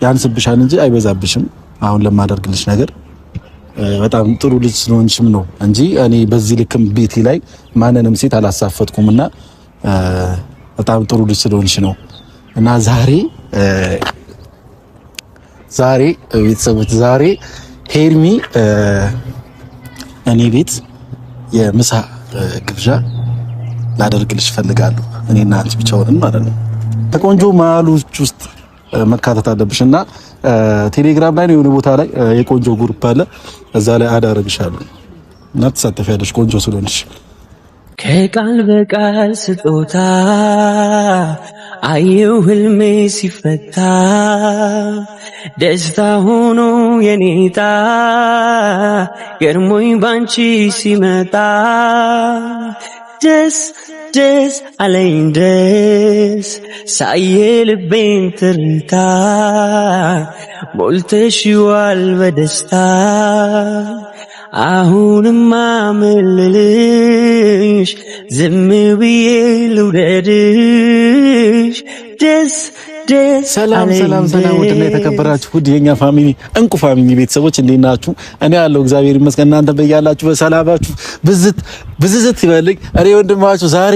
ያንስብሻል እንጂ አይበዛብሽም። አሁን ለማደርግልሽ ነገር በጣም ጥሩ ልጅ ስለሆንሽም ነው እንጂ እኔ በዚህ ልክም ቤቴ ላይ ማንንም ሴት አላሳፈጥኩምና በጣም ጥሩ ልጅ ስለሆንሽ ነው። እና ዛሬ ቤተሰቦች ዛሬ ሄርሚ እኔ ቤት የምሳ ግብዣ ላደርግልሽ ፈልጋለሁ። እኔና አንቺ ብቻ ሆነን ማለት ነው። ተቆንጆ መሀሎች ውስጥ መካተት አለብሽና ቴሌግራም ላይ ነው የሆነ ቦታ ላይ የቆንጆ ግሩፕ አለ። እዛ ላይ አዳርግሻለሁ እና ተሳተፊያለሽ ቆንጆ ስለሆንሽ። ከቃል በቃል ስጦታ አየው ህልሜ ሲፈታ ደስታ ሆኖ የኔታ ገርሞኝ ባንቺ ሲመጣ ደስ አለኝ ደስ ሳየ ልቤን ትርታ ሞልተሽዋል በደስታ አሁንማ ምልልሽ ዝም ብዬ ልውደድሽ ደስ ሰላም ውድና የተከበራችሁ ውድ የኛ ፋሚሊ እንቁ ፋሚሊ ቤተሰቦች እንዴት ናችሁ? እኔ ያለው እግዚአብሔር ይመስገን። እናንተ በያላችሁ በሰላማችሁ ብዝዝት ይበልኝ። እኔ ወንድማችሁ ዛሬ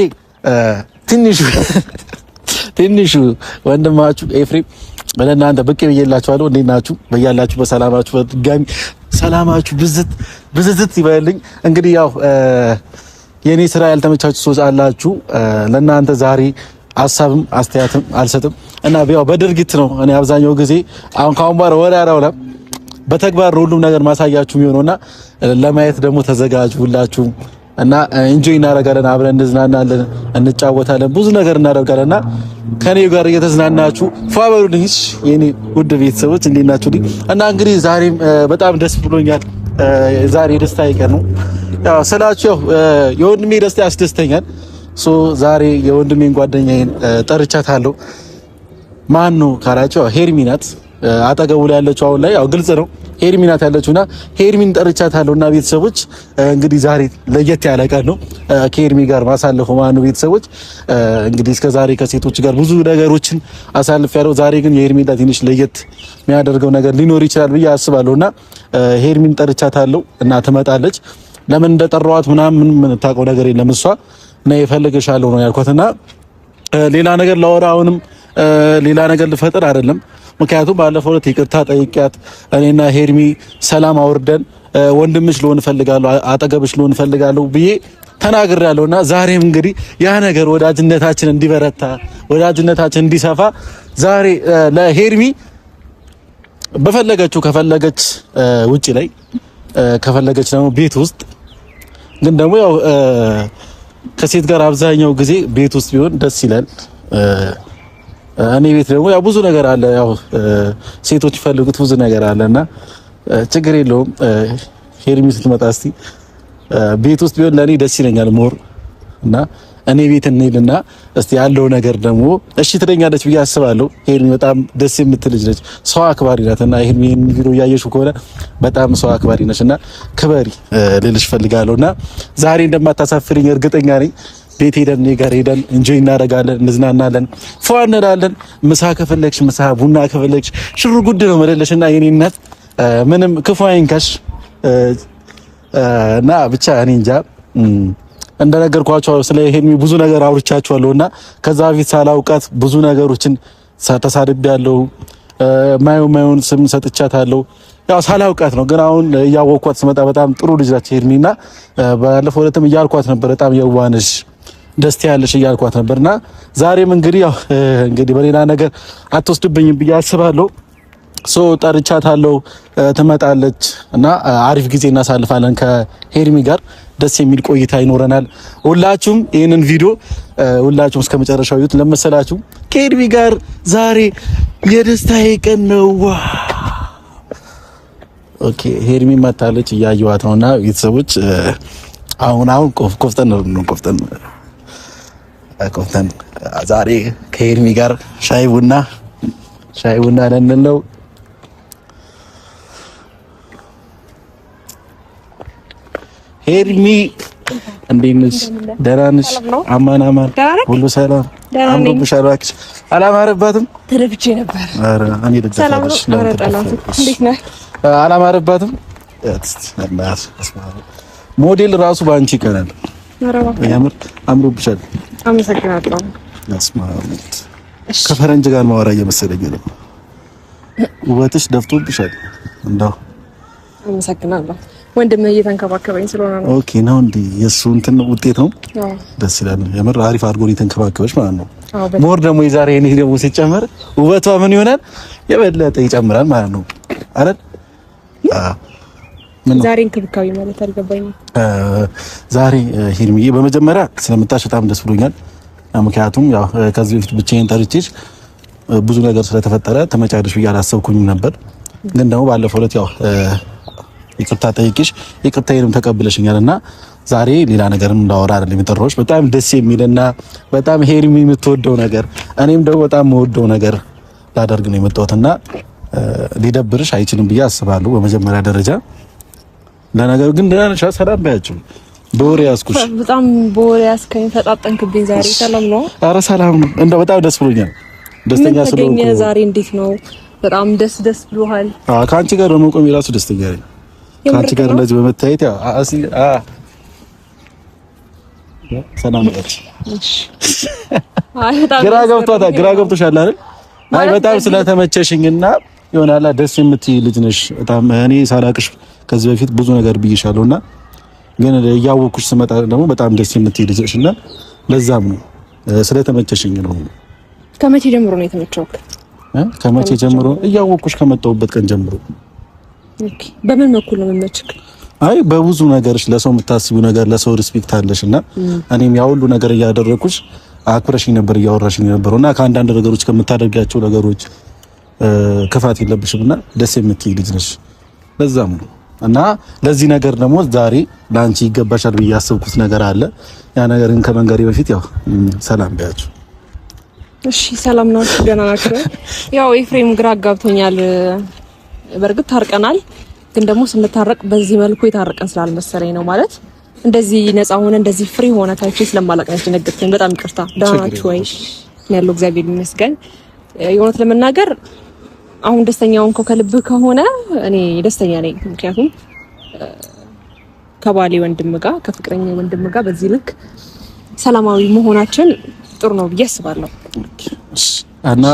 ትንሹ ወንድማችሁ ኤፍሬም ለእናንተ ብቅ ብዬላችኋለሁ። እንዴት ናችሁ? በያላችሁ በሰላማችሁ በድጋሚ ሰላማችሁ ብዝዝት ይበልኝ። እንግዲህ ያው የኔ ስራ ያልተመቻችሁ ሰዎች አላችሁ። ለእናንተ ዛሬ ሐሳብም አስተያየትም አልሰጥም እና ያው በድርጊት ነው። እኔ አብዛኛው ጊዜ አሁን ካሁን ወሬ አራውላ በተግባር ሁሉም ነገር ማሳያችሁ የሚሆነውና ለማየት ደግሞ ተዘጋጁ ሁላችሁ እና ኢንጆይ እናደርጋለን፣ አብረን እንዝናናለን፣ እንጫወታለን፣ ብዙ ነገር እናደርጋለንና ከኔ ጋር እየተዝናናችሁ ፋበሉልኝ የኔ ውድ ቤተሰቦች እንዴት ናችሁ? እና እንግዲህ ዛሬም በጣም ደስ ብሎኛል። ዛሬ ደስታ ይቀር ነው ያው ስላችሁ የወንድሜ ደስታ ያስደስተኛል። ዛሬ የወንድሜን ጓደኛዬን ጠርቻታለሁ። ማን ነው ካላችሁ ሄርሚ ናት። አጠገቡ ላይ ያለችው አሁን ላይ ያው ግልጽ ነው ሄርሚ ናት ያለችውና ሄርሚን ጠርቻታለሁና ቤተሰቦች እንግዲህ ዛሬ ለየት ያለ ቀን ነው ከሄርሚ ጋር ማሳለፈው ማለት ነው። ቤተሰቦች እንግዲህ እስከ ዛሬ ከሴቶች ጋር ብዙ ነገሮችን አሳልፌያለሁ። ዛሬ ግን የሄርሚ ትንሽ ለየት የሚያደርገው ነገር ሊኖር ይችላል ብዬ አስባለሁና ሄርሚን ጠርቻታለሁ እና ትመጣለች። ለምን እንደጠራዋት ምናምን ምን ታውቀው ነገር የለም እሷ እና እፈልግሻለሁ ነው ያልኳትና ሌላ ነገር ላወራ አሁንም ሌላ ነገር ልፈጥር አይደለም። ምክንያቱም ባለፈው ዕለት ይቅርታ ጠይቂያት እኔና ሄርሚ ሰላም አውርደን ወንድምሽ ልሆን እፈልጋለሁ አጠገብሽ ልሆን እፈልጋለሁ ብዬ ተናግሬያለሁና ዛሬም እንግዲህ ያ ነገር ወዳጅነታችን እንዲበረታ ወዳጅነታችን እንዲሰፋ ዛሬ ለሄርሚ ከፈለገች ውጪ ላይ ከፈለገች ደግሞ ቤት ውስጥ ግን ደግሞ ያው ከሴት ጋር አብዛኛው ጊዜ ቤት ውስጥ ቢሆን ደስ ይላል። እኔ ቤት ደግሞ ያው ብዙ ነገር አለ። ያው ሴቶች ይፈልጉት ብዙ ነገር አለና ችግር የለውም። ሄርሚ ስትመጣ እስቲ ቤት ውስጥ ቢሆን ለኔ ደስ ይለኛል ሞር እና እኔ ቤት እንሄድና እስቲ ያለው ነገር ደግሞ እሺ ትለኛለች ብዬ አስባለሁ። ሄርሚ በጣም ደስ የምትል ልጅ ነች፣ ሰው አክባሪ ናትና ሄርሚ ቪዲዮ እያየሽው ከሆነ በጣም ሰው አክባሪ ነችና ክበሪ ልልሽ ፈልጋለሁና ዛሬ እንደማታሳፍሪኝ እርግጠኛ ነኝ። ቤት ሄደን እኔ ጋር ሄደን ኢንጆይ እናደርጋለን፣ እንዝናናለን፣ ፏ እንላለን። ምሳ ከፈለግሽ ምሳ፣ ቡና ከፈለግሽ ሽሩ ጉድ ነው መለለሽና የኔ እናት ምንም ክፉ አይንካሽ እና ብቻ እኔ እንጃ እንደነገርኳቸው ስለ ሄርሚ ብዙ ነገር አውርቻቸዋለሁና ከዛ በፊት ሳላውቃት ብዙ ነገሮችን ተሳድቤያለሁ። ማየውን ስም ሰጥቻታለሁ። ያው ሳላውቃት ነው፣ ግን አሁን እያወቅኳት ስመጣ በጣም ጥሩ ልጅ ናት ሄርሚና ባለፈው ዕለትም እያልኳት ነበር በጣም የዋነሽ ደስ ያለሽ እያልኳት ነበርና ዛሬም እንግዲህ ያው እንግዲህ በሌላ ነገር አትወስድብኝም ብዬ አስባለሁ። ጠርቻታለሁ፣ ትመጣለች እና አሪፍ ጊዜ እናሳልፋለን ከሄርሚ ጋር ደስ የሚል ቆይታ ይኖረናል። ሁላችሁም ይሄንን ቪዲዮ ሁላችሁም እስከመጨረሻው ይዩት። ለመሰላችሁ ከሄርሚ ጋር ዛሬ የደስታዬ ቀን ነው። ኦኬ ሄርሚ መታለች እያየዋት ነውና ቤተሰቦች አሁን ቆፍጠን ዛሬ ከሄርሚ ጋር ሻይ ቡና ልንል ነው። ሄርሚ እንዴት ነሽ? ደህና ነሽ? አማን ሁሉ ሰላም አምሮብሻል? እባክሽ አላማረባትም? ተደፍቼ ነበር። ኧረ እኔ ልጅ እንዴት ነህ? አላማረባትም። ሞዴል ራሱ ባንቺ ይቀናል። ያምር አምሮብሻል። አመሰግናለሁ። ከፈረንጅ ጋር ማወራ እየመሰለኝ ነው። ውበትሽ ደፍቶብሻል። እንደው አመሰግናለሁ። ወንድም እየተንከባከበኝ ስለሆነ ነው። ኦኬ ነው እንዴ? የሱ እንትን ውጤት ነው። ደስ ይላል። የምር አሪፍ አድርጎ እየተንከባከበሽ ማለት ነው። ሞር ደግሞ የዛሬ እኔ ደግሞ ሲጨመር ውበቷ ምን ይሆናል? የበለጠ ይጨምራል ማለት ነው አይደል? ዛሬ እንክብካቤ ማለት አልገባኝም። ዛሬ ሂርሚዬ በመጀመሪያ ስለመጣሽ በጣም ደስ ብሎኛል። ምክንያቱም ያው ከዚህ በፊት ብቻዬን ጠርቼሽ ብዙ ነገር ስለተፈጠረ ተመጫደሽ ብዬ አላሰብኩኝም ነበር። ግን ደግሞ ባለፈው ዕለት ያው ይቅርታ ጠይቄሽ ይቅርታዬንም ተቀብለሽኛልና ዛሬ ሌላ ነገርም እንዳወራ አይደለም የጠራሁሽ። በጣም ደስ የሚልና በጣም ሂርሚ የምትወደው ነገር እኔም ደግሞ በጣም የምወደው ነገር ላደርግ ነው የመጣሁትና ሊደብርሽ አይችልም ብዬ አስባለሁ። በመጀመሪያ ደረጃ ለነገሩ ግን ደህና ነሽ? ሰላም ባያችሁ። በወሬ ያስኩሽ በጣም በወሬ ያስከኝ ተጣጣንክብኝ። ዛሬ ሰላም ነው? ኧረ ሰላም ነው። እንደው በጣም ደስ ብሎኛል። ደስተኛ ስለሆንኩ ዛሬ እንዴት ነው? በጣም ደስ ብሎሃል? ከአንቺ ጋር በመቆም የራሱ ደስተኛ ነኝ። ከአንቺ ጋር እንደዚህ በመታየት ያው ሰላም ነች። ግራ ገብቶሻል አይደል? አይ በጣም ስለተመቸሽኝና ይሆናል ደስ የምትይ ልጅ ነሽ። በጣም እኔ ሳላቅሽ ከዚህ በፊት ብዙ ነገር ብዬሻለሁና ግን እያወኩሽ ስመጣ ደግሞ በጣም ደስ የምትይ ልጅ ነሽና ለዛም ነው ስለተመቸሽኝ ነው። ከመቼ ጀምሮ ነው የተመቸውክ? ከመቼ ጀምሮ? እያወኩሽ ከመጣሁበት ቀን ጀምሮ። ኦኬ። በምን በኩል ነው የምመችክ? አይ በብዙ ነገርሽ ለሰው የምታስቢው ነገር ለሰው ሪስፔክት አለሽና እኔም ያው ሁሉ ነገር እያደረኩሽ አክብረሽኝ ነበር እያወራሽኝ ነበርና ከአንዳንድ ነገሮች ከምታደርጋቸው ነገሮች ክፋት የለብሽምና ደስ የምትይ ልጅ ነሽ። ለዛም ነው እና ለዚህ ነገር ደግሞ ዛሬ ላንቺ ይገባሻል ብዬ ያሰብኩት ነገር አለ። ያ ነገርን ከመንገሬ በፊት ያው ሰላም ባያችሁ። እሺ ሰላም ነው። ገና ናችሁ? ያው ኤፍሬም ግራ አጋብቶኛል። በርግጥ ታርቀናል፣ ግን ደግሞ ስንታረቅ በዚህ መልኩ የታረቀን ስላልመሰለኝ ነው። ማለት እንደዚህ ነፃ ሆነ እንደዚህ ፍሪ ሆነ ታይቼ ስለማላቀነች ነገርኩኝ። በጣም ይቅርታ። ደህና ናችሁ ወይ? ያለው እግዚአብሔር ይመስገን። የእውነት ለመናገር አሁን ደስተኛ ሆንከው ከልብህ ከሆነ እኔ ደስተኛ ነኝ። ምክንያቱም ከባሌ ወንድም ጋር ከፍቅረኛ ወንድም ጋር በዚህ ልክ ሰላማዊ መሆናችን ጥሩ ነው ብዬ አስባለሁ። እና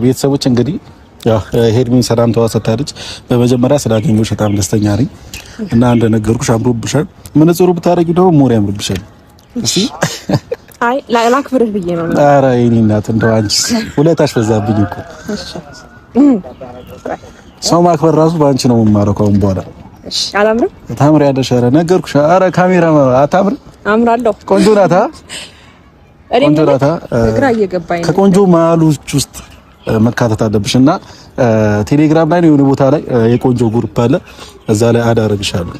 ቤተሰቦች እንግዲህ ያው ሄርሚን ሰላም ተዋሰታለች። በመጀመሪያ ስላገኘሁሽ በጣም ደስተኛ ነኝ እና እንደነገርኩሽ አምሮብሻል። መነጽሩ ብታረጊ ደግሞ ሞር ያምርብሻል። እሺ አይ ላክብርህ ብዬ ነው። ኧረ የእኔ እናት እንደው አንቺ ሁለታሽ በዛብኝ እኮ። ሰው ማክበር ራሱ በአንቺ ነው የምማረው ከአሁን በኋላ። እሺ አላምርም? ታምሪያለሽ። ኧረ ነገርኩሽ። ኧረ ካሜራ አታምርም? አምራለሁ። ቆንጆ ናታ። ቆንጆ ናታ። ግራ እየገባኝ ነው። ከቆንጆ መሀሎች ውስጥ መካተት አለብሽና ቴሌግራም ላይ ነው የሆነ ቦታ ላይ የቆንጆ ግሩፕ አለ። እዛ ላይ አዳርግሻለሁ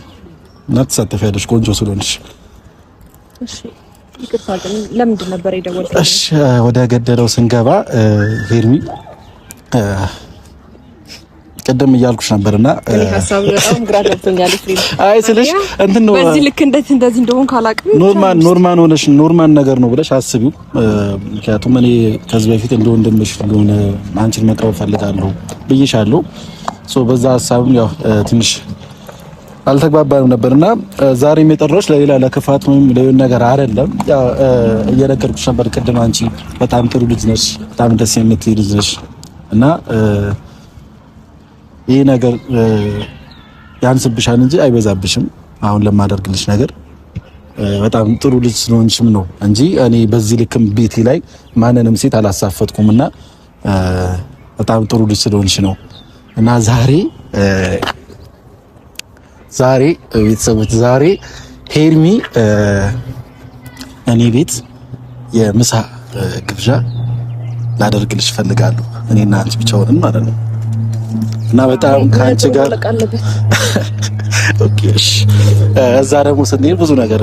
እና ትሳተፊያለሽ ቆንጆ ስለሆንሽ። እሺ ይቅርታ ግን ለምንድን ነበር የደወልከው? እሺ ወደ ገደለው ስንገባ ሄርሚ ቅድም እያልኩሽ ነበርና እኔ ሐሳብ በጣም ግራ ገብቶኛል። ፍሬም አይ ስልሽ እንትን ነው በዚህ ልክ እንደዚህ እንደሆን ካላቅም ኖርማል ነገር ነው ብለሽ አስቢው። ምክንያቱም እኔ ከዚህ በፊት እንደወንድምሽ እንደሆነ አንቺን መቅረብ ፈልጋለሁ ብዬሻለሁ። በዛ ሐሳብም ያው ትንሽ አልተግባባንም ነበርና ዛሬም የጠራሁሽ ለሌላ ለክፋት ወይም ለየሆነ ነገር አይደለም። ያው እየነገርኩሽ ነበር ቅድም አንቺ በጣም ጥሩ ልጅ ነሽ፣ በጣም ደስ የምትይ ልጅ ነሽ እና ይሄ ነገር ያንስብሻል እንጂ አይበዛብሽም። አሁን ለማደርግልሽ ነገር በጣም ጥሩ ልጅ ስለሆንሽም ነው እንጂ እኔ በዚህ ልክም ቤቴ ላይ ማንንም ሴት አላሳፈጥኩምና በጣም ጥሩ ልጅ ስለሆንሽ ነው እና ዛሬ ቤተሰቦች ዛሬ ሄርሚ እኔ ቤት የምሳ ግብዣ ላደርግልሽ እፈልጋለሁ። እኔና አንቺ ብቻ ሆነን ማለት ነው እና በጣም ካንቺ ጋር ኦኬ እሺ። እዛ ደግሞ ስንሄድ ብዙ ነገር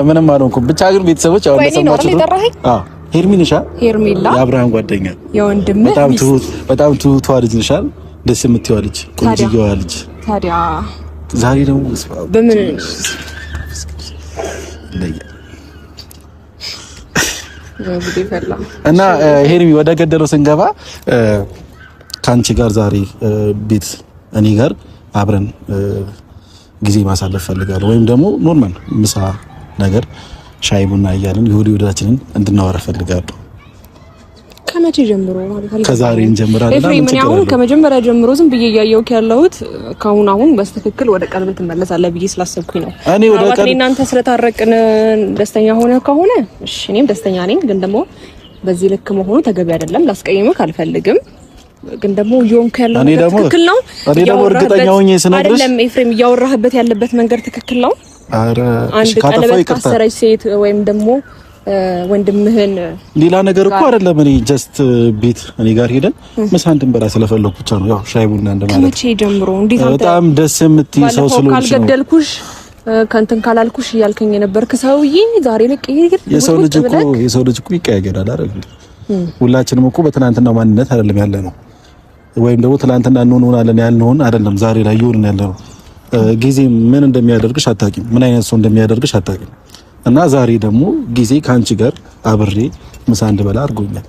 ምንም አልሆንኩም። ብቻ ግን ቤተሰቦች አሁን ለሰማችሁ ሄርሚንሻ ሄርሜላ የአብርሃም ጓደኛ የወንድም በጣም ትሁቷ ልጅ ነሻል። ደስ የምትይዋ ልጅ ቆንጆዋ ልጅ። ታዲያ ዛሬ ደግሞ በምን እና ሄርሚ ወደ ገደለው ስንገባ ካንቺ ጋር ዛሬ ቤት እኔ ጋር አብረን ጊዜ ማሳለፍ ፈልጋለሁ፣ ወይም ደግሞ ኖርማል ምሳ ነገር ሻይ ቡና እያልን ይሁዲ ወዳችንን እንድናወራ ፈልጋለሁ። ከመቼ ጀምሮ ማለት ነው? ከዛሬ እንጀምራለን። ኤፍሬም ምን ያሁን ከመጀመሪያ ጀምሮ ዝም ብዬ እያየሁት ያለሁት አሁን በስተክክል ወደ ቀልብ ትመለሳለህ ብዬ ስላሰብኩኝ ነው። እኔ ወደ ቀልብ እናንተ ስለታረቅን ደስተኛ ሆነ ከሆነ እሺ እኔም ደስተኛ ነኝ። ግን ደግሞ በዚህ ልክ መሆኑ ተገቢ አይደለም። ላስቀይምህ አልፈልግም። ግን ደግሞ እየሆንክ ያለው ትክክል ነው። እኔ ደግሞ እርግጠኛ ሆኜ ስነግርሽ አይደለም ኤፍሬም እያወራህበት ያለበት መንገድ ትክክል ነው። አረ አንድ ቀለበት ካሰረች ሴት ወይም ደግሞ ወንድምህን ሌላ ነገር እኮ አይደለም። እኔ ጀስት ቤት እኔ ጋር ሄደን ምሳ እንድንበላ ስለፈለኩ ብቻ ነው። ያው ሻይ ቡና እንደማለት ከመቼ ጀምሮ እንዴት አንተ በጣም ደስ የምትይ ሰው ስለሆንሽ ነው። ካልገደልኩሽ ከንተን ካላልኩሽ እያልከኝ የነበርክ ሰውዬ ዛሬ ለቀይር የሰው ልጅ እኮ ይቀያየራል አይደል? ሁላችንም እኮ በትናንትናው ማንነት አይደለም ያለ ነው። ወይም ደግሞ ትናንትና እንሆናለን ያልነውን አይደለም ዛሬ ላይ ይሆን ያለ ነው። ጊዜ ምን እንደሚያደርግሽ አታውቂም፣ ምን አይነት ሰው እንደሚያደርግሽ አታውቂም። እና ዛሬ ደግሞ ጊዜ ካንቺ ጋር አብሬ ምሳ እንድበላ አድርጎኛል።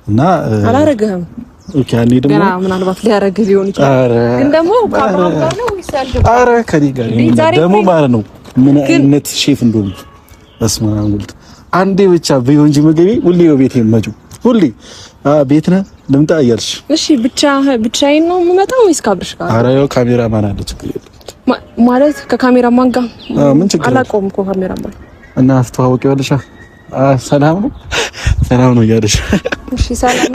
እና አላረግህም። ኦኬ አንዴ ደግሞ ገና ምናልባት ሊያረግህ ሊሆን ይችላል። ግን ደግሞ ከአብርሃም ጋር ነው ወይስ ያልገባ? አረ ከኔ ጋር ደግሞ ማለት ነው ምን አይነት ሼፍ እንደሆነ አስማውልት አንዴ ብቻ ቢሆን እንጂ ምግቤ ሁሌ ነው ቤቴ የምመጪው ሁሌ ቤት ነህ ልምጣ እያልሽ። እሺ ብቻዬን ነው የምመጣው ወይስ ከአብርሽ ጋር? ኧረ ያው ካሜራማን አለ ችግር የለም ማለት ከካሜራማን ጋር ምን ችግር አላቆም እኮ ካሜራማን እና አስተዋውቂዋለሽ። ሰላም ነው እያለሽ። እሺ ሰላም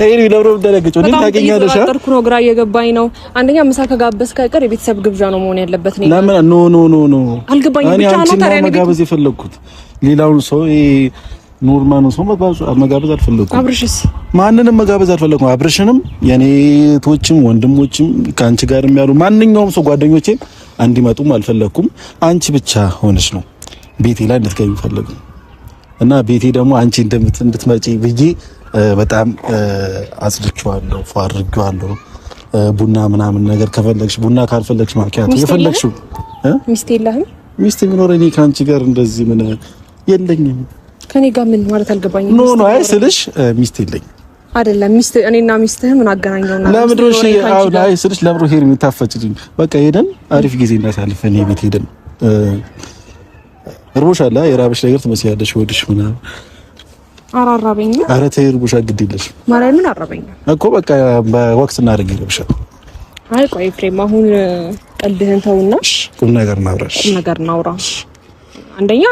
እኔ ለብሮ ደረገች ወንድ ታገኛለሽ። ተጠርኩ ነው ግራ እየገባኝ ነው። አንደኛ ምሳ ከጋበዝክ አይቀር የቤተሰብ ግብዣ ነው መሆን ያለበት ነው። ለምን ኖ አልገባኝም። ብቻ ነው ታዲያ መጋበዝ የፈለኩት ሌላውን ሰው ኖርማል ሰው መጋበዝ አልፈለኩም። አብርሽስ ማንንም መጋበዝ አልፈለኩም። አብርሽንም የኔ እህቶችም ወንድሞችም ካንቺ ጋር የሚያሉ ማንኛውም ሰው ጓደኞቼም እንዲመጡም አልፈለኩም። አንቺ ብቻ ሆነሽ ነው ቤቴ ላይ እንድትገቢ ፈለጉ እና ቤቴ ደግሞ አንቺ እንድትመጪ ብዬ በጣም አጽድቼዋለሁ፣ ፏርጌዋለሁ። ቡና ምናምን ነገር ከፈለግሽ ቡና፣ ካልፈለግሽ ማኪያቶ የፈለግሽው። ሚስት የለህም? ሚስት ቢኖረኝ ካንቺ ጋር እንደዚህ ምን የለኝም። ከኔ ጋር ምን ማለት አልገባኝም። ኖ አይ ስልሽ ሚስት የለኝም አይደለም። ሚስት እኔና ሚስትህ ምን አገናኘውና? ለምንድን ነው አይ ስልሽ ለምሮ ሄር የሚታፈጭልኝ? በቃ ሄደን አሪፍ ጊዜ እናሳልፈን የቤት ሄደን እርቦሻል። የራበሽ ነገር ትመስያለሽ ወድሽ ምናምን። አራራበኝም። ኧረ ተይ እርቦሻ ግድ የለሽ ማለት ምን አራበኝም እኮ በቃ በወቅት እናደርግ ይለብሻል። አይ ቆይ ኤፍሬም አሁን ቀልድህን ተውና ቁም ነገር እናውራ። አንደኛ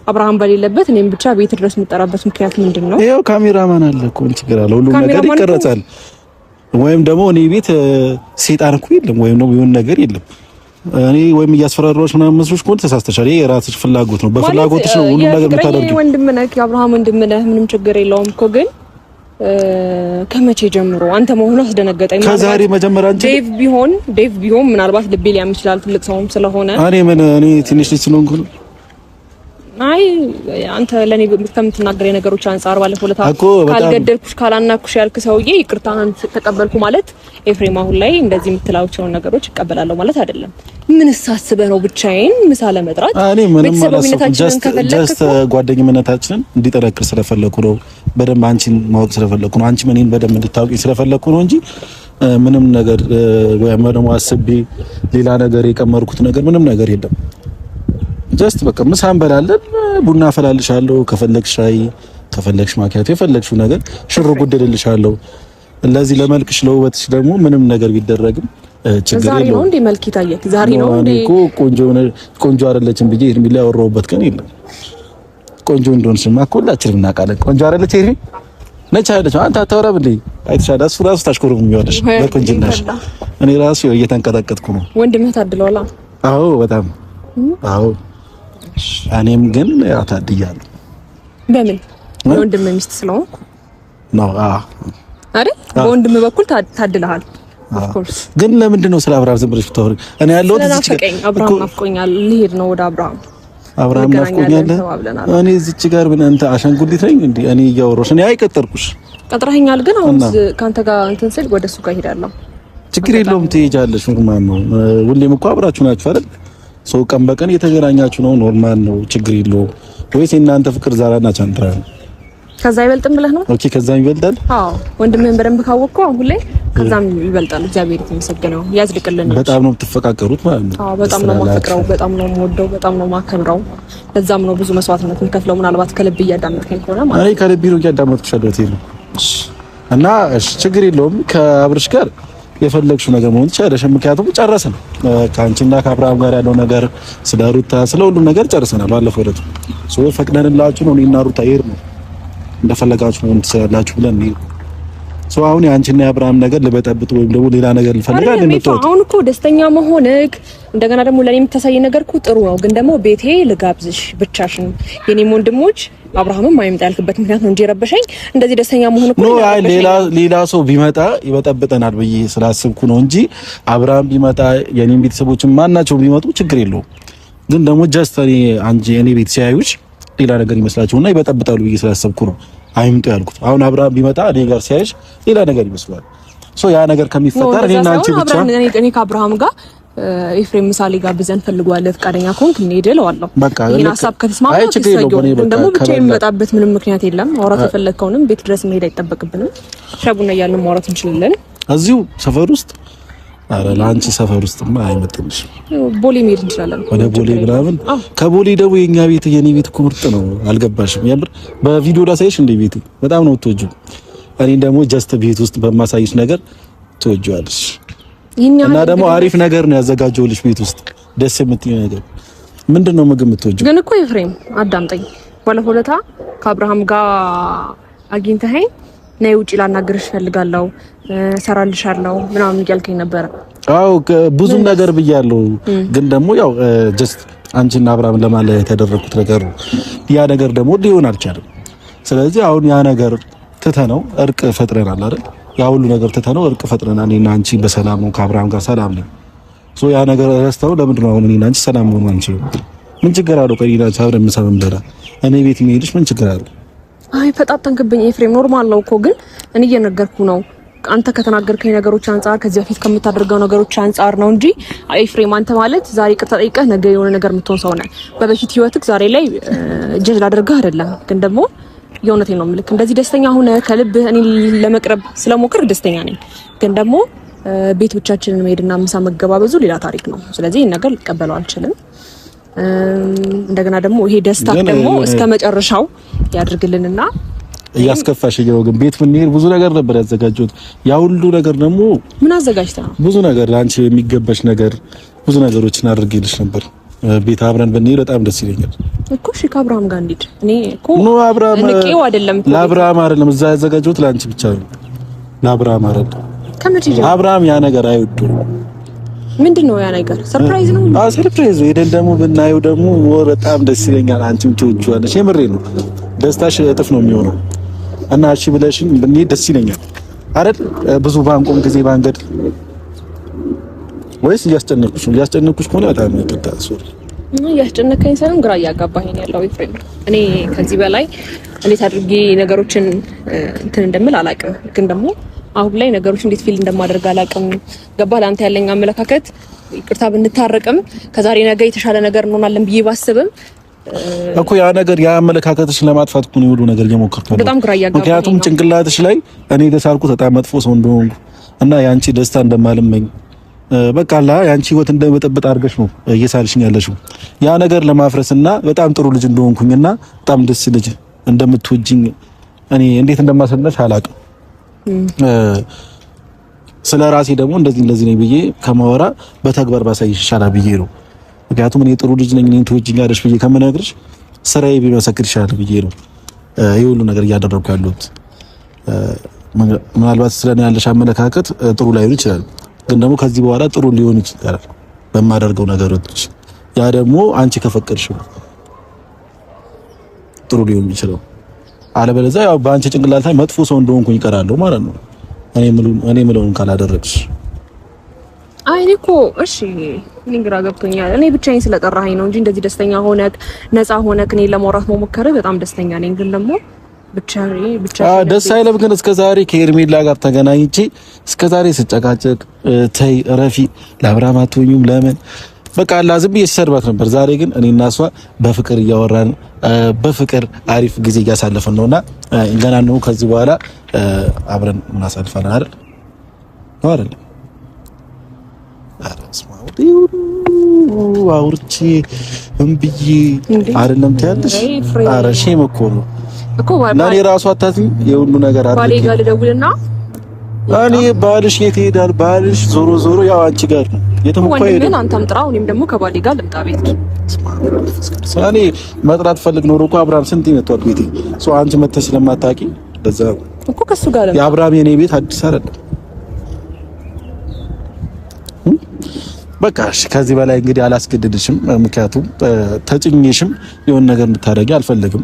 አብርሃም በሌለበት እኔም ብቻ ቤት ድረስ የምጠራበት ምክንያት ምንድን ነው? ይሄው ካሜራማን አለ እኮ እንት ይገራል። ሁሉም ነገር ይቀረጻል። ወይም ደግሞ እኔ ቤት ሰይጣን እኮ የለም፣ ወይም ነው የሆነ ነገር የለም። እኔ ወይም እያስፈራራሁሽ ምናምን መስሎሽ ከሆነ ተሳስተሻል። ይሄ የራስሽ ፍላጎት ነው። በፍላጎትሽ ነው ሁሉም ነገር የምታደርጊው። ወንድም ነህ፣ የአብርሃም ወንድም ነህ፣ ምንም ችግር የለውም እኮ ግን ከመቼ ጀምሮ አንተ መሆኑ አስደነገጠኝ። ከዛሬ መጀመሪያ እንጂ ዴቭ ቢሆን ምናልባት ልቤ ሊያም ይችላል፣ ትልቅ ሰውም ስለሆነ። እኔ ትንሽ ልጅ ስለሆንኩ ነው። አይ አንተ ለኔ ከምትናገረኝ ነገሮች አንፃር ባለፈው ለታ ካልገደልኩሽ ካላናኩሽ ያልክ ሰውዬ ይቅርታህን ተቀበልኩ ማለት ኤፍሬም አሁን ላይ እንደዚህ የምትላቸው ነገሮች ይቀበላለሁ ማለት አይደለም። ምን ሳስበህ ነው ብቻዬን ምሳ ለመጥራት? እኔ ምንም አላሰብኩም። ጀስት ጓደኝነታችንን እንዲጠነክር ስለፈለኩ ነው። በደንብ አንቺን ማወቅ ስለፈለኩ ነው። አንቺ እኔን በደንብ እንድታውቂ ስለፈለኩ ነው እንጂ ምንም ነገር ወይም ደግሞ አስቤ ሌላ ነገር የቀመርኩት ነገር ምንም ነገር የለም። ጀስት በቃ ምሳ እንበላለን፣ ቡና አፈላልሻለሁ፣ ከፈለግሽ ሻይ፣ ከፈለግሽ ማኪያቶ፣ የፈለግሽው ነገር ሽር ጉድልልሻለሁ። ለዚህ ለመልክሽ ለውበትሽ ደግሞ ምንም ነገር ቢደረግም ችግር የለውም። ዛሬ ነው እንዴ መልክ ይታየክ? ዛሬ ነው እንዴ ቆንጆ አይደለችም ብዬ እርሚ ላይ ያወራሁበት ቀን የለም። ቆንጆ እንደሆንሽማ እኮ ሁላችንም እናውቃለን። ቆንጆ አይደለች ይሄ ነች አይደለች? አንተ አታወራም እንዴ? አይተሻል። እሱ ራሱ ታሽኮርም የሚሆንሽ በቆንጅናሽ። እኔ ራሱ እየተንቀጠቀጥኩ ነው። ወንድምህ ታድለዋላ። አዎ በጣም አዎ። እኔም ግን ታድያለሁ። በምን ወንድም ሚስት ስለሆንኩ ነው? አይደል? በወንድም በኩል ታድለሃል። ኦፍ ኮርስ። ግን ለምንድን ነው ስለ አብርሃም ዝም ብለሽ ብታወሪ? እኔ ያለሁት እዚህ ጋር አብርሃም ናፍቆኛል። ልሄድ ነው ወደ አብርሃም ናፍቆኛል። እኔ እዚህ ጋር ምን አንተ አሻንጉሊት ነኝ እንዴ? እኔ እያወራሁሽ እኔ አይቀጠርኩሽ ቀጥረኸኛል። ግን አሁን ካንተ ጋር እንትን ስል ወደ እሱ ጋር ሄዳለሁ። ችግር የለውም ትሄጃለሽ። ኖርማል ነው። ሁሌም እኮ አብራችሁ ናችሁ አይደል? ሰው ቀን በቀን እየተገናኛችሁ ነው። ኖርማል ነው። ችግር የለውም። ወይስ እናንተ ፍቅር ዛራና ቻንትራ ነው? ከዛ ይበልጥም ብለህ ነው? ኦኬ ከዛም ይበልጣል። አዎ ወንድምህን በደንብ ካወቅከው አሁን ላይ ከዛም ይበልጣል። እግዚአብሔር ይመስገነው ያዝልቅልን። በጣም ነው የምትፈቃቀሩት ማለት ነው? አዎ በጣም ነው የማፈቅረው፣ በጣም ነው የምወደው፣ በጣም ነው የማከብረው። ለዛም ነው ብዙ መስዋዕትነት የምከፍለው። ምናልባት ከልብ እያዳመጥከኝ ከሆነ ማለት ነው። ከልብ ነው እያዳመጥኩሽ ያለሁት እና እሺ ችግር የለውም። ከአብርሽ ጋር የፈለግሽው ነገር መሆን ትችላለሽ። ምክንያቱም ጨረስን ከአንቺና ከአብርሃም ጋር ያለው ነገር ስለ ሩታ ስለ ሁሉም ነገር ጨርሰናል። ባለፈው ዕለት ሶ ፈቅደንላችሁ ነው እኔና ሩታ ይሄድ ነው እንደፈለጋችሁ መሆን ትችላላችሁ ብለን ነው ሶ አሁን የአንቺና የአብርሃም ነገር ልበጠብጥ ወይም ደግሞ ሌላ ነገር ልፈልጋ እንደምትወጥ አሁን እኮ ደስተኛ መሆንክ እንደገና ደግሞ ለኔ የምታሳይ ነገር እኮ ጥሩ ነው። ግን ደግሞ ቤቴ ልጋብዝሽ ብቻሽን የኔም ወንድሞች አብርሃምም አይምጣ ያልክበት ምክንያት ነው እንጂ ረበሸኝ እንደዚህ ደስተኛ መሆን እኮ ነው። አይ ሌላ ሰው ቢመጣ ይበጠብጠናል ብዬ ስላስብኩ ነው እንጂ አብርሃም ቢመጣ የኔም ቤተሰቦችም ማናቸው ቢመጡ ችግር የለውም። ግን ደግሞ ጀስት እኔ ቤት ሲያዩሽ ሌላ ነገር ይመስላችሁና ይበጠብጣሉ ብዬ ስላሰብኩ ነው አይምጡ ያልኩት። አሁን አብርሃም ቢመጣ እኔ ጋር ሲያይሽ ሌላ ነገር ይመስላል። ሶ ያ ነገር ከሚፈጠር እኔና አንቺ ብቻ እኔ ከአብርሃም ጋር ኤፍሬም ምሳሌ ጋር ብዘን ፈልጓል ፈቃደኛ ከሆንክ እንሄድ እለዋለሁ። ይሄን ሀሳብ ከተስማማው ደግሞ ብቻ የሚመጣበት ምንም ምክንያት የለም። ማውራት የፈለግከውንም ቤት ድረስ መሄድ አይጠበቅብንም። ሻቡና እያልን ማውራት እንችላለን እዚሁ ሰፈር ውስጥ። አረ ላንቺ ሰፈር ውስጥማ አይመጥንሽ። ቦሌ መሄድ እንችላለን። ወደ ቦሌ ምናምን ከቦሌ ደግሞ የኛ ቤት የኔ ቤት እኮ ምርጥ ነው። አልገባሽም? የምር በቪዲዮ ላሳይሽ እንደ ቤት በጣም ነው የምትወጂው። እኔ ደግሞ ጀስት ቤት ውስጥ በማሳይሽ ነገር ትወጂዋለሽ። እና ደግሞ አሪፍ ነገር ነው ያዘጋጀውልሽ ቤት ውስጥ ደስ የምትይው ነገር ምንድነው? ምግብ የምትወጂው ግን እኮ ኤፍሬም አዳምጠኝ። ባለፈው ዕለት ከአብርሃም ጋር አግኝተኸኝ ነይ ውጪ ላናግርሽ ፈልጋለሁ ሰራልሻለሁ ምናምን እያልከኝ ነበር። አዎ ብዙ ነገር ብያለሁ። ግን ደግሞ ያው ጀስት አንቺና አብርሃም ለማለያየት ያደረኩት ነገር ያ ነገር ደግሞ ሊሆን አልቻለም። ስለዚህ አሁን ያ ነገር ትተነው እርቅ ፈጥረናል አይደል? ያ ሁሉ ነገር ትተነው እርቅ ፈጥረናል። እኔና አንቺ በሰላም ነው ከአብርሃም ጋር ሰላም ነን። ሶ ያ ነገር ረስተው ለምንድን ነው አሁን እኔና አንቺ ሰላም ሆኖ አንቺ ምን ችግር አለው? ከእኔና አንቺ አብረን ምሳ ብንበላ እኔ ቤት የሚሄድሽ ምን ችግር አለው? አይ ፈጣጣንክብኝ ኤፍሬም፣ ኖርማል ነው እኮ ግን እኔ እየነገርኩ ነው። አንተ ከተናገርከኝ ነገሮች አንፃር ከዚህ በፊት ከምታደርገው ነገሮች አንፃር ነው እንጂ ኤፍሬም አንተ ማለት ዛሬ ቅርታ ጠይቀህ ነገ የሆነ ነገር የምትሆን ሰው ነህ። በበፊት ህይወትክ ዛሬ ላይ ጀጅ ላደርግህ አይደለም። ግን ደግሞ የእውነቴን ነው የምልክ እንደዚህ ደስተኛ ሆነ ከልብ እኔ ለመቅረብ ስለሞከርክ ደስተኛ ነኝ። ግን ደግሞ ቤት ብቻችንን መሄድና ምሳ መገባበዙ ሌላ ታሪክ ነው። ስለዚህ ይሄን ነገር ልቀበለው አልችልም። እንደገና ደግሞ ይሄ ደስታ ደግሞ እስከ መጨረሻው ያድርግልንና እያስከፋሽ ነው። ግን ቤት ብንሄድ ብዙ ነገር ነበር ያዘጋጀሁት። ያ ሁሉ ነገር ደግሞ ምን አዘጋጅተህ? ብዙ ነገር ለአንቺ የሚገባሽ ነገር ብዙ ነገሮችን አድርጌልሽ ነበር። ቤት አብረን ብንሄድ በጣም ደስ ይለኛል እኮ። እሺ ከአብርሃም ጋር እንሂድ። እኔ እኮ አብርሃም ንቄው አይደለም እኮ ለአብርሃም አይደለም እዛ ያዘጋጀሁት ለአንቺ ብቻ ነው። ለአብርሃም አይደለም። ከመቼ ጀምሮ አብርሃም ያ ነገር አይወደው። ምንድነው ያ ነገር? ሰርፕራይዝ ነው። ሰርፕራይዝ ሄደን ደግሞ ብናየው ደግሞ በጣም ደስ ይለኛል። አንቺም ትወጂዋለሽ። የምሬ ነው። ደስታሽ እጥፍ ነው የሚሆነው እና እሺ ብለሽኝ ብንሄድ ደስ ይለኛል አይደል? ብዙ ባንቆም ጊዜ ባንገድ ወይስ እያስጨነቅኩሽ ነው? እያስጨነቅኩሽ ከሆነ በጣም ይቅርታ። ሶሪ እያስጨነቀኝ ሳይሆን ግራ እያጋባኸኝ ያለው ኤፍሬም። እኔ ከዚህ በላይ እንዴት አድርጌ ነገሮችን እንትን እንደምል አላውቅም። ግን ደግሞ አሁን ላይ ነገሮች እንዴት ፊል እንደማደርግ አላውቅም። ገባህ? ለአንተ ያለኝ አመለካከት ይቅርታ ብንታረቅም ከዛሬ ነገ የተሻለ ነገር እንሆናለን ብዬ ባስብም እኮ ያ ነገር ያ አመለካከትሽ ለማጥፋት እኮ ነው ሁሉ ነገር እየሞከርኩ ነው። በጣም ግራ እያጋባኝ ነው። ምክንያቱም ጭንቅላትሽ ላይ እኔ ደሳልኩት በጣም መጥፎ ሰው እንደሆንኩ እና ያንቺ ደስታ እንደማልመኝ በቃ ያንቺ ህይወት እንደመጠበጥ አድርገሽ ነው እየሳልሽኝ ያለሽው። ያ ነገር ለማፍረስና በጣም ጥሩ ልጅ እንደሆንኩኝና በጣም ደስ ልጅ እንደምትወጂኝ እኔ እንዴት እንደማሰልነሽ አላውቅም። ስለ ራሴ ደግሞ እንደዚህ ነኝ ብዬ ከማወራ በተግባር ባሳይሽ ይሻላል ብዬ ነው። ምክንያቱም እኔ ጥሩ ልጅ ነኝ እኔን ትወጂኛለሽ ብዬ ከምነግርሽ ስራዬ ቢመሰክር ይሻላል ብዬ ነው ይሄ ሁሉ ነገር እያደረኩ ያለሁት። ምናልባት ስለኔ ያለሽ አመለካከት ጥሩ ላይሆን ይችላል፣ ግን ደግሞ ከዚህ በኋላ ጥሩ ሊሆን ይችላል በማደርገው ነገሮች። ያ ደግሞ አንቺ ከፈቀድሽ ጥሩ ሊሆን ይችላል። አለበለዚያ ያው በአንቺ ጭንቅላት ላይ መጥፎ ሰው እንደሆንኩኝ እቀራለሁ ማለት ነው እኔ ምለውን ካላደረግሽ። አይ እኮ እሺ እኔ ግራ ገብቶኛል። እኔ ብቻዬን ስለጠራኸኝ ነው እንጂ እንደዚህ ደስተኛ ሆነክ ነፃ ሆነክ እኔ ለማውራት መሞከር በጣም ደስተኛ ነኝ። ግን ደግሞ ብቻ ደስ አይለም። ግን እስከዛሬ ከኤርሜላ ጋር ተገናኝቼ እስከዛሬ ስጨቃጨቅ ተይ ረፊ ለአብርሃም አትሆኝም ለምን በቃ ላዝም ብዬ ሲሰርባት ነበር። ዛሬ ግን እኔና እሷ በፍቅር እያወራን በፍቅር አሪፍ ጊዜ እያሳለፍን ነውና ገና ነው ከዚህ በኋላ አብረን እናሳልፋለን አይደል ነው አይደል አውርቼ እምብዬ አይደለም ታያለሽ ኧረ ሼም እኮ ነው እኮ ለኔ ራሱ አታዝኝ የሁሉ ነገር አይደል ባሌ ጋር ልደውልና እኔ ባልሽ የት ሄዳል ባልሽ ዞሮ ዞሮ ያው አንቺ ጋር ነው የተሞካይ ነው አንተም ጥራው እኔም ደግሞ ከባሌ ጋር ልምጣ ቤት እኔ መጥራት ፈልግ ኖሮ እኮ አብርሃም ስንት ይመጣል ቤቴ ሶ አንቺ መተሽ ስለማታውቂ ለዛ እኮ ከሱ ጋር ለምን የአብርሃም የኔ ቤት አዲስ አይደለም በቃ እሺ ከዚህ በላይ እንግዲህ አላስገድድሽም ምክንያቱም ተጭኝሽም የሆነ ነገር እንድታደርጊ አልፈልግም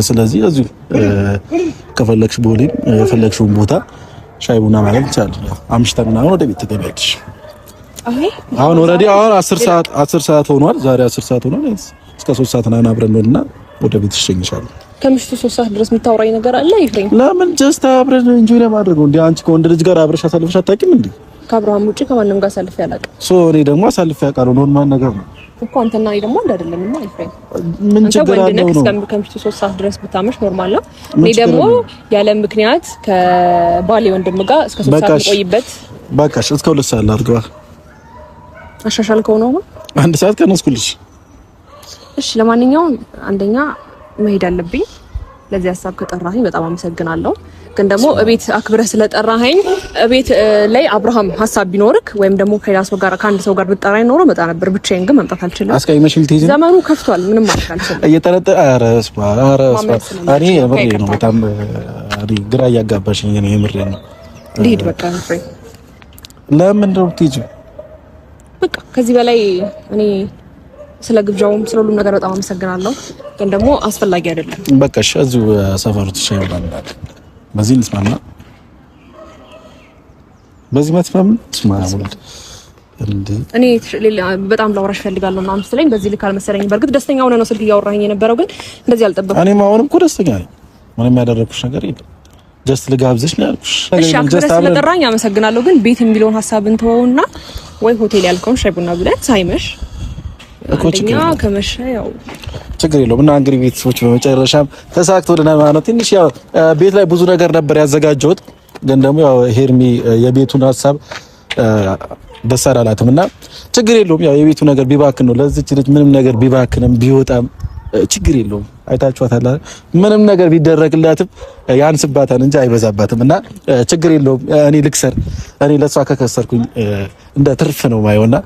ስለዚህ እዚሁ ከፈለግሽ ቦሌ የፈለግሽውን ቦታ ሻይ ቡና ማለት ይቻላል አምሽተና ወደ ቤት ትገቢያለሽ አሁን ኦሬዲ አሁን 10 ሰዓት ሆኗል ዛሬ 10 ሰዓት ሆኗል እስከ 3 ሰዓት እና አብረን ነውና ወደ ቤት ትሸኝሻለሁ ከምሽቱ 3 ሰዓት ድረስ የምታወራኝ ነገር አለ ይፍሬም ለምን ጀስት አብረን ኢንጆይ ለማድረግ ነው እንዴ አንቺ ከወንድ ልጅ ጋር አብረሽ አሳልፈሽ አታውቂም እንዴ ከአብርሃም ውጪ ከማንም ጋር አሳልፌ አላውቅም ሶ እኔ ደግሞ አሳልፌ አውቃለሁ ኖርማል ነገር ነው እኮ አንተና እኔ ደግሞ አይደለም እና ይፍሬም ምን ችግር አለው ነው ከምሽቱ 3 ሰዓት ድረስ ብታመሽ ኖርማል ነው እኔ ደግሞ ያለ ምክንያት ከባሌ ወንድም ጋር እስከ 3 ሰዓት ቆይበት በቃሽ እስከ 2 ሰዓት ላድርገዋ አሻሻልከው ነው አንድ ሰዓት ከነስኩልሽ እሺ ለማንኛውም አንደኛ መሄድ አለብኝ ለዚህ ሐሳብ ከጠራኸኝ በጣም አመሰግናለሁ ግን ደግሞ እቤት አክብረህ ስለጠራኸኝ እቤት ላይ አብርሃም ሐሳብ ቢኖርክ ወይም ደግሞ ከሌላ ሰው ጋር ከአንድ ሰው ጋር ብትጠራኝ ኖሮ መጣ ነበር ብቻዬን ግን መምጣት አልችልም አስቀይመሽም ትይዝ ዘመኑ ከፍቷል ምንም ማለት አልችልም እየተረጠ አረስማ እኔ የምሬ ነው በጣም ግራ እያጋባሽኝ ነው የምሬ ነው ልሂድ በቃ ፍሬ ለምን ነው ትይጂ በቃ ከዚህ በላይ እኔ ስለ ግብዣውም ስለ ሁሉም ነገር በጣም አመሰግናለሁ ግን ደግሞ አስፈላጊ አይደለም በቃ እሺ እዚሁ ሰፈሩ ተሻይባል በዚህ እንስማማ በዚህ መስማም ትስማሙልት እንዴ እኔ በጣም ላወራሽ ፈልጋለሁ እና አምስተለኝ በዚህ ልክ አልመሰለኝም በርግጥ ደስተኛ ሆነ ነው ስልክ እያወራኸኝ የነበረው ግን እንደዚህ አልጠበቅኩም እኔም አሁንም እኮ ደስተኛ ነኝ ምንም ያደረኩሽ ነገር የለም ጀስት ልጋብዝሽ ነው ያልኩሽ እሺ ጀስት ስለጠራኝ አመሰግናለሁ ግን ቤት የሚለውን ሐሳብን ተወውና ወይ ሆቴል ያልከውን ሻይ ቡና ብለን ሳይመሽ አንደኛ ከመሸ ያው ችግር የለውም እና እንግዲህ ቤተሰቦች በመጨረሻም ተሳክቶልናል ማለት ነው ትንሽ ያው ቤት ላይ ብዙ ነገር ነበር ያዘጋጀሁት ግን ደግሞ ያው ሄርሚ የቤቱን ሐሳብ ደስ አላላትም እና ችግር የለውም ያው የቤቱ ነገር ቢባክን ነው ለዚች ልጅ ምንም ነገር ቢባክንም ቢወጣም ችግር የለውም አይታችኋታል ምንም ነገር ቢደረግላትም ያንስባታል እንጂ አይበዛባትም እና ችግር የለውም እኔ ልክሰር እኔ ለሷ ከከሰርኩኝ እንደ ትርፍ ነው ማየውና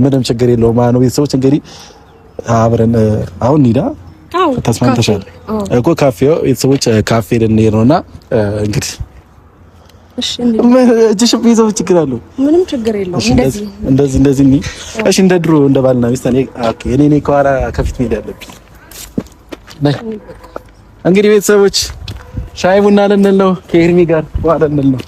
ምንም ችግር የለውም ማለት ነው ቤተሰቦች እንግዲህ አብረን አሁን ኒዳ ተስማምተሻል እኮ ካፌው ቤተሰቦች ካፌ ልንሄድ ነውና እንግዲህ እሺ እጅሽ ቢይዘው ችግር አለው ምንም ችግር የለውም እንደዚህ እሺ እንደ ድሮ እንደ ባልና ሚስት እኔ ከኋላ ከፊት መሄድ አለብኝ እንግዲህ ቤተሰቦች ሻይ ቡና ልንል ነው ከሄርሚ ጋር ዋላ ልንል ነው